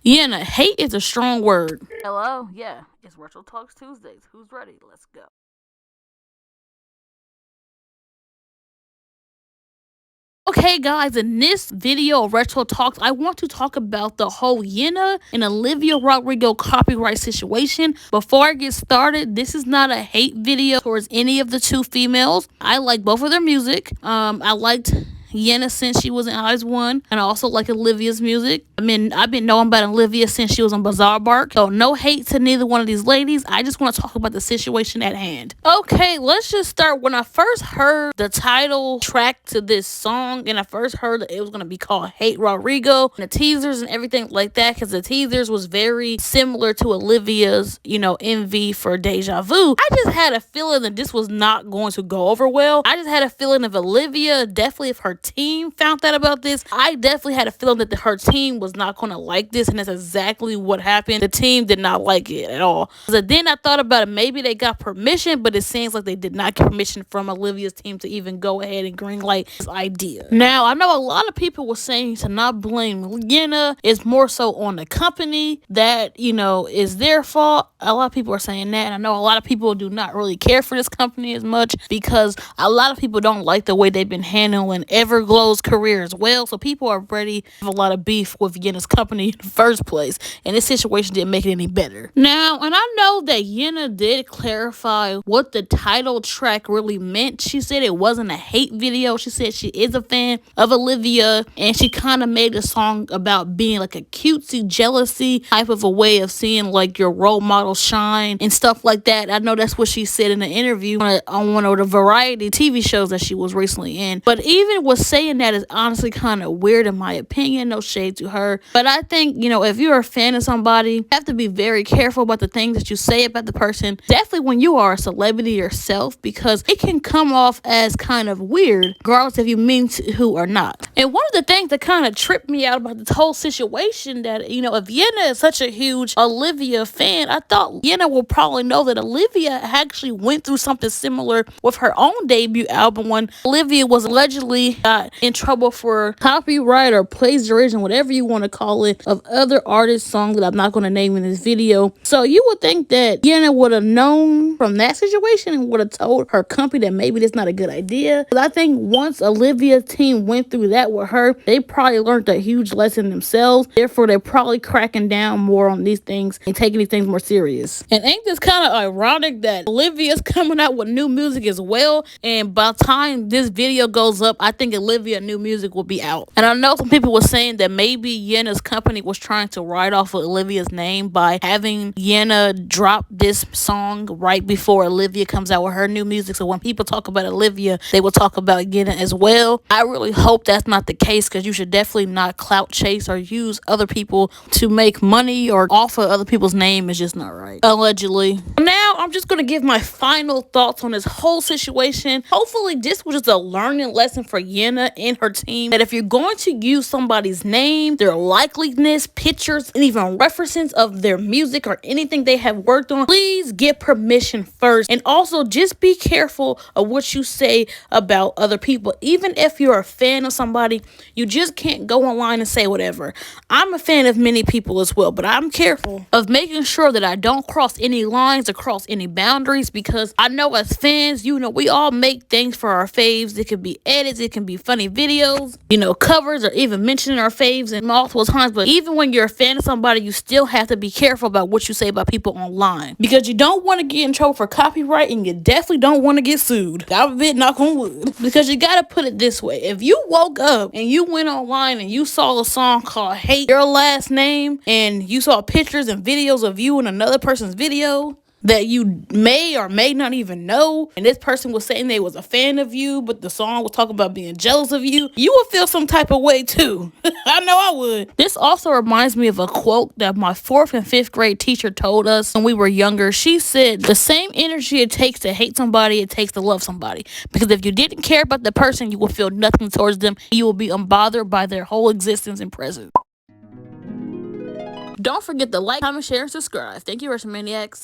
Yena, hate is a strong word. Hello? Yeah, it's Retro Talks Tuesdays. Who's ready? Let's go. Okay guys, in this video of Retro Talks, I want to talk about the whole Yena and Olivia Rodrigo copyright situation. Before I get started, this is not a hate video towards any of the two females. I like both of their music. I liked Yena since she was in Eyes One, and I also like Olivia's music. I mean, I've been knowing about Olivia since she was on Bazaar Bark, so no hate to neither one of these ladies. I just want to talk about the situation at hand. Okay, let's just start. When I first heard the title track to this song, and I first heard that it was going to be called Hate Rodrigo, and the teasers and everything like that, because the teasers was very similar to Olivia's, Envy for Deja Vu, I just had a feeling that this was not going to go over well. I just had a feeling of Olivia, definitely if her team found out about this, I definitely had a feeling that her team was not going to like this, and that's exactly what happened. The team did not like it at all. So then I thought about it, maybe they got permission, but it seems like they did not get permission from Olivia's team to even go ahead and greenlight this idea. Now, I know a lot of people were saying to not blame Yena. It's more so on the company that, is their fault. A lot of people are saying that, and I know a lot of people do not really care for this company as much because a lot of people don't like the way they've been handling Everglow's career as well. So people are already have a lot of beef with Yena's company in the first place, and this situation didn't make it any better. Now, and I know that Yena did clarify what the title track really meant. She said it wasn't a hate video. She said she is a fan of Olivia, and she kind of made a song about being like a cutesy jealousy type of a way of seeing like your role model shine and stuff like that. I know that's what she said in an interview on one of the variety TV shows that she was recently in. But even with saying that is honestly kind of weird in my opinion. No shade to her, but I think, if you're a fan of somebody, you have to be very careful about the things that you say about the person, definitely when you are a celebrity yourself, because it can come off as kind of weird regardless if you mean to or not. And one of the things that kind of tripped me out about this whole situation, that if Yena is such a huge Olivia fan, I thought Yena will probably know that Olivia actually went through something similar with her own debut album when Olivia was allegedly got in trouble for copyright or plagiarism, whatever you want to call it, of other artists' songs that I'm not going to name in this video. So you would think that Yena would have known from that situation and would have told her company that maybe that's not a good idea. But I think once Olivia's team went through that with her, they probably learned a huge lesson themselves. Therefore, they're probably cracking down more on these things and taking these things more serious. And ain't this kind of ironic that Olivia's coming out with new music as well, and by the time this video goes up, I think Olivia new music will be out. And I know some people were saying that maybe Yena's company was trying to write off of Olivia's name by having Yena drop this song right before Olivia comes out with her new music. So when people talk about Olivia, they will talk about Yena as well. I really hope that's not the case, because you should definitely not clout chase or use other people to make money or offer other people's name. Is just not right. Allegedly. Now, I'm just going to give my final thoughts on this whole situation. Hopefully, this was just a learning lesson for Yena and her team, that if you're going to use somebody's name, their likeliness, pictures, and even references of their music or anything they have worked on, please get permission first. And also, just be careful of what you say about other people. Even if you're a fan of somebody, you just can't go online and say whatever. I'm a fan of many people as well, but I'm careful of making sure that I don't cross any lines or cross any boundaries, because I know as fans, we all make things for our faves. It could be edits, it can be funny videos, covers, or even mentioning our faves and multiple times. But even when you're a fan of somebody, you still have to be careful about what you say about people online, because you don't want to get in trouble for copyright, and you definitely don't want to get sued. God forbid, knock on wood. Because you gotta put it this way: if you woke up and you went online and you saw a song called Hate Your Last Name, and you saw pictures and videos of you in another person's video that you may or may not even know, and this person was saying they was a fan of you, but the song was talking about being jealous of you, you would feel some type of way too. I know I would. This also reminds me of a quote that my 4th and 5th grade teacher told us when we were younger. She said, the same energy it takes to hate somebody, it takes to love somebody. Because if you didn't care about the person, you will feel nothing towards them. You will be unbothered by their whole existence and presence. Don't forget to like, comment, share, and subscribe. Thank you, RETROMANIACS.